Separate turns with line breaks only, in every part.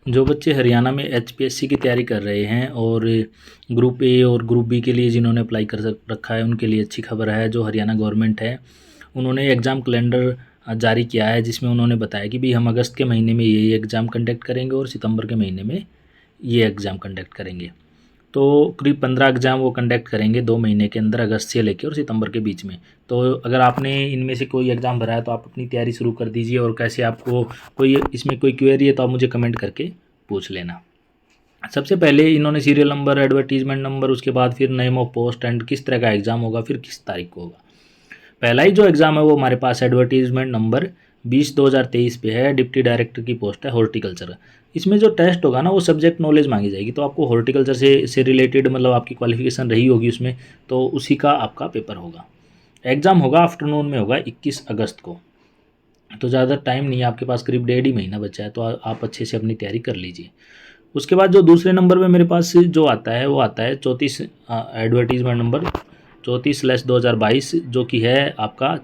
जो बच्चे हरियाणा में एचपीएससी की तैयारी कर रहे हैं और ग्रुप ए और ग्रुप बी के लिए जिन्होंने अप्लाई कर रखा है उनके लिए अच्छी खबर है। जो हरियाणा गवर्नमेंट है उन्होंने एग्ज़ाम कैलेंडर जारी किया है, जिसमें उन्होंने बताया कि भाई हम अगस्त के महीने में ये एग्ज़ाम कंडक्ट करेंगे और सितंबर के महीने में ये एग्ज़ाम कंडक्ट करेंगे। तो करीब 15 एग्ज़ाम वो कंडक्ट करेंगे 2 महीने के अंदर, अगस्त से लेकर और सितंबर के बीच में। तो अगर आपने इनमें से कोई एग्ज़ाम भरा है तो आप अपनी तैयारी शुरू कर दीजिए, और कैसे आपको कोई इसमें कोई क्वेरी है तो आप मुझे कमेंट करके पूछ लेना। सबसे पहले इन्होंने सीरियल नंबर, एडवर्टीजमेंट नंबर, उसके बाद फिर नेम ऑफ पोस्ट एंड किस तरह का एग्ज़ाम होगा, फिर किस तारीख को होगा। पहला ही जो एग्ज़ाम है वो हमारे पास एडवर्टीजमेंट नंबर 20/2023 पे है। डिप्टी डायरेक्टर की पोस्ट है हॉर्टिकल्चर। इसमें जो टेस्ट होगा ना वो सब्जेक्ट नॉलेज मांगी जाएगी, तो आपको हॉर्टिकल्चर से रिलेटेड मतलब आपकी क्वालिफिकेशन रही होगी उसमें, तो उसी का आपका पेपर होगा। एग्ज़ाम होगा आफ्टरनून में, होगा 21 अगस्त को। तो ज़्यादा टाइम नहीं है आपके पास, करीब 1.5 ही महीना बचा है, तो आप अच्छे से अपनी तैयारी कर लीजिए। उसके बाद जो दूसरे नंबर पे मेरे पास जो आता है वो आता है 34 एडवर्टीजमेंट नंबर 34/2022, जो कि है आपका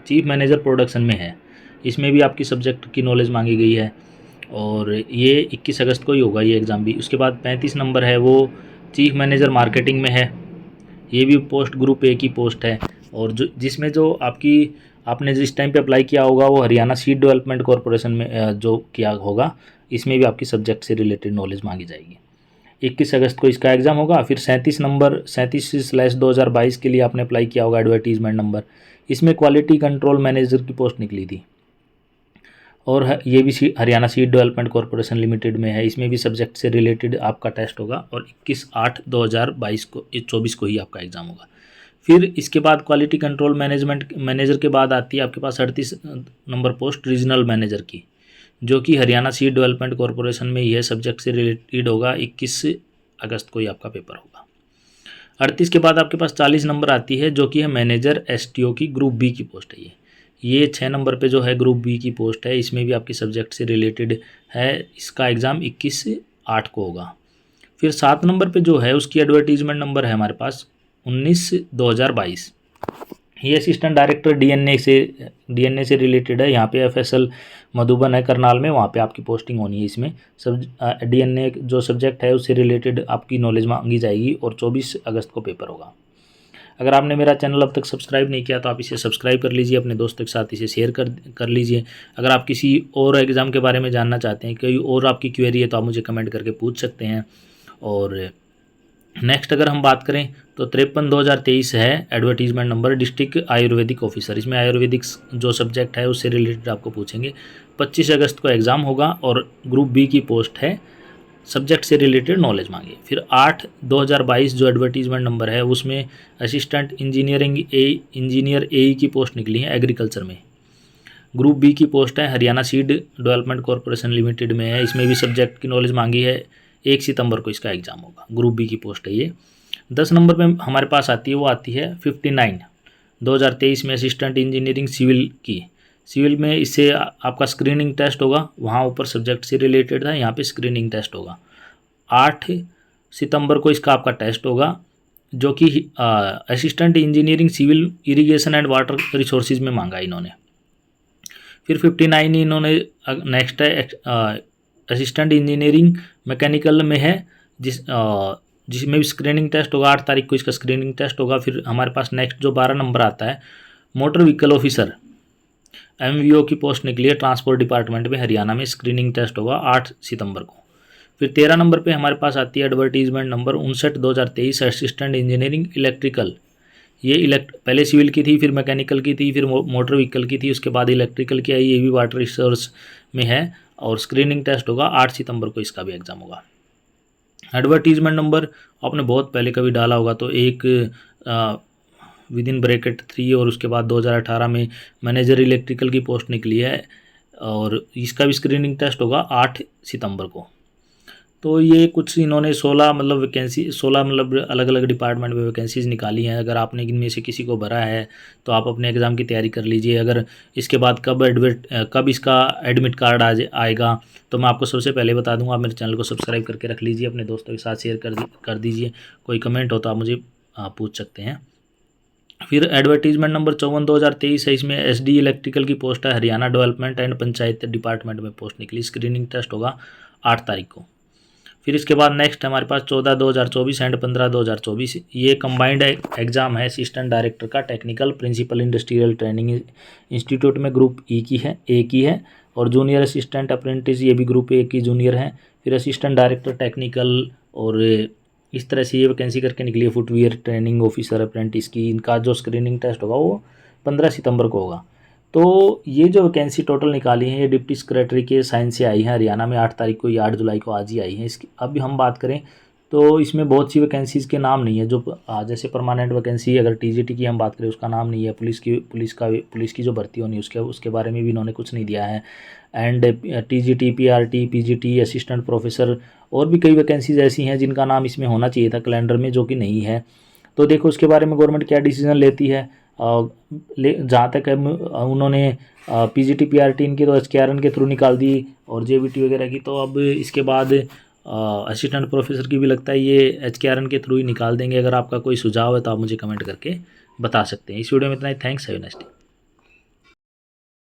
चीफ मैनेजर प्रोडक्शन में है। इसमें भी आपकी सब्जेक्ट की नॉलेज मांगी गई है और ये 21 अगस्त को ही होगा ये एग्ज़ाम भी। उसके बाद 35 नंबर है वो चीफ मैनेजर मार्केटिंग में है। ये भी पोस्ट ग्रुप ए की पोस्ट है, और जो जिसमें जो आपने जिस टाइम पे अप्लाई किया होगा वो हरियाणा सीड डेवलपमेंट कॉरपोरेशन में जो किया होगा, इसमें भी आपकी सब्जेक्ट से रिलेटेड नॉलेज मांगी जाएगी। 21 अगस्त को इसका एग्ज़ाम होगा। फिर 37/2022 के लिए आपने अप्लाई किया होगा एडवर्टीजमेंट नंबर। इसमें क्वालिटी कंट्रोल मैनेजर की पोस्ट निकली थी, और ये भी Haryana seed development corporation limited में है। इसमें भी सब्जेक्ट से रिलेटेड आपका टेस्ट होगा, और 21/8/2024 को ही आपका एग्ज़ाम होगा। फिर इसके बाद क्वालिटी कंट्रोल मैनेजर के बाद आती है आपके पास 38 नंबर पोस्ट रीजनल मैनेजर की, जो कि हरियाणा सीड डेवलपमेंट कॉरपोरेशन में यह सब्जेक्ट से रिलेटेड होगा। 21 अगस्त को ही आपका पेपर होगा। 38 के बाद आपके पास 40 नंबर आती है, जो कि है मैनेजर एसटीओ की, ग्रुप बी की पोस्ट है ये 6 नंबर पे जो है ग्रुप बी की पोस्ट है। इसमें भी आपकी सब्जेक्ट से रिलेटेड है। इसका एग्ज़ाम 21/8 को होगा। फिर 7 नंबर पे जो है उसकी एडवर्टीजमेंट नंबर है हमारे पास 19/2022। ये असिस्टेंट डायरेक्टर डीएनए से रिलेटेड है। यहाँ पे एफएसएल मधुबन है करनाल में, वहाँ पे आपकी पोस्टिंग होनी है। इसमें सब डीएनए जो सब्जेक्ट है उससे रिलेटेड आपकी नॉलेज मांगी जाएगी, और 24 अगस्त को पेपर होगा। अगर आपने मेरा चैनल अब तक सब्सक्राइब नहीं किया तो आप इसे सब्सक्राइब कर लीजिए, अपने दोस्तों के साथ इसे शेयर कर लीजिए। अगर आप किसी और एग्ज़ाम के बारे में जानना चाहते हैं, कोई और आपकी क्वेरी है, तो आप मुझे कमेंट करके पूछ सकते हैं। और नेक्स्ट अगर हम बात करें तो 53/2023 है advertisement number district Ayurvedic officer. इसमें आयुर्वेदिक जो सब्जेक्ट है उससे रिलेटेड आपको पूछेंगे। 25 अगस्त को एग्ज़ाम होगा, और ग्रुप बी की पोस्ट है, सब्जेक्ट से रिलेटेड नॉलेज मांगे। फिर 8/2022 जो एडवर्टीजमेंट नंबर है उसमें असिस्टेंट इंजीनियर ए की पोस्ट निकली है एग्रीकल्चर में। ग्रुप बी की पोस्ट है, Haryana seed development corporation limited में है। इसमें भी सब्जेक्ट की नॉलेज मांगी है। 1 सितंबर को इसका एग्ज़ाम होगा। ग्रुप बी की पोस्ट है ये। 10 नंबर पे हमारे पास आती है, वो आती है 59/2023 में असिस्टेंट इंजीनियरिंग सिविल की। सिविल में इससे आपका स्क्रीनिंग टेस्ट होगा। वहाँ ऊपर सब्जेक्ट से रिलेटेड था, यहाँ पे स्क्रीनिंग टेस्ट होगा। 8 सितंबर को इसका आपका टेस्ट होगा, जो कि assistant engineering civil irrigation and water resources में मांगा इन्होंने। फिर 59 इन्होंने नेक्स्ट है असिस्टेंट इंजीनियरिंग मैकेनिकल में है, जिसमें भी स्क्रीनिंग टेस्ट होगा। 8 तारीख को इसका स्क्रीनिंग टेस्ट होगा। फिर हमारे पास नेक्स्ट जो 12 नंबर आता है मोटर व्हीकल ऑफिसर एमवीओ की पोस्ट निकली है ट्रांसपोर्ट डिपार्टमेंट में, हरियाणा में। स्क्रीनिंग टेस्ट होगा 8 सितंबर को। फिर 13 नंबर पे हमारे पास आती है advertisement number 59/2023 assistant engineering electrical. ये पहले सिविल की थी, फिर मैकेनिकल की थी, फिर मोटर व्हीकल की थी, उसके बाद इलेक्ट्रिकल की आई। ये भी वाटर रिसोर्स में है, और स्क्रीनिंग टेस्ट होगा 8 सितंबर को इसका भी एग्ज़ाम होगा। एडवर्टीजमेंट नंबर आपने बहुत पहले कभी डाला होगा, तो एक विदिन ब्रैकेट 3 और उसके बाद 2018 में मैनेजर इलेक्ट्रिकल की पोस्ट निकली है, और इसका भी स्क्रीनिंग टेस्ट होगा 8 सितंबर को। तो ये कुछ इन्होंने 16 मतलब अलग अलग डिपार्टमेंट में वैकेंसीज़ निकाली हैं। अगर आपने इनमें से किसी को भरा है तो आप अपने एग्ज़ाम की तैयारी कर लीजिए। अगर इसके बाद कब इसका एडमिट कार्ड आएगा तो मैं आपको सबसे पहले बता दूंगा। आप मेरे चैनल को सब्सक्राइब करके रख लीजिए, अपने दोस्तों के साथ शेयर कर दीजिए। कोई कमेंट हो तो आप मुझे पूछ सकते हैं। फिर एडवर्टीजमेंट नंबर 54/2023 है, इसमें SD इलेक्ट्रिकल की पोस्ट है, Haryana development and panchayat department में पोस्ट निकली। स्क्रीनिंग टेस्ट होगा 8 तारीख को। फिर इसके बाद नेक्स्ट हमारे पास 14/2024 एंड 15/2024, ये कंबाइंड एग्जाम है असिस्टेंट डायरेक्टर का, technical principal industrial training institute में, ग्रुप ए की है। और जूनियर असिस्टेंट अप्रेंटिस, ये भी ग्रुप ए की जूनियर है। फिर असिस्टेंट डायरेक्टर टेक्निकल, और इस तरह से ये वैकेंसी करके निकली है। फुटवियर ट्रेनिंग ऑफिसर अप्रेंटिस की, इनका जो स्क्रीनिंग टेस्ट होगा वो 15 सितंबर को होगा। तो ये जो वैकेंसी टोटल निकाली है, ये डिप्टी सेक्रेटरी के साइन से आई है हरियाणा में 8 तारीख को, ये 8 जुलाई को आज ही आई है। इसकी अब हम बात करें तो इसमें बहुत सी वैकेंसीज़ के नाम नहीं है, जो जैसे परमानेंट वैकेंसी अगर TGT की हम बात करें उसका नाम नहीं है, पुलिस की जो भर्ती होनी है उसके बारे में भी इन्होंने कुछ नहीं दिया है। And TGT, PRT, PGT, assistant professor, और भी कई वैकेंसीज ऐसी हैं जिनका नाम इसमें होना चाहिए था कैलेंडर में, जो कि नहीं है। तो देखो उसके बारे में गवर्नमेंट क्या डिसीजन लेती है। जहाँ तक है उन्होंने PGT, PRT इनकी तो HKRN के थ्रू निकाल दी, और JBT वगैरह की। तो अब इसके बाद असिस्टेंट प्रोफेसर की भी लगता है ये HKRN के थ्रू ही निकाल देंगे। अगर आपका कोई सुझाव है तो आप मुझे कमेंट करके बता सकते हैं। इस वीडियो में इतना ही। Thanks, have a nice day.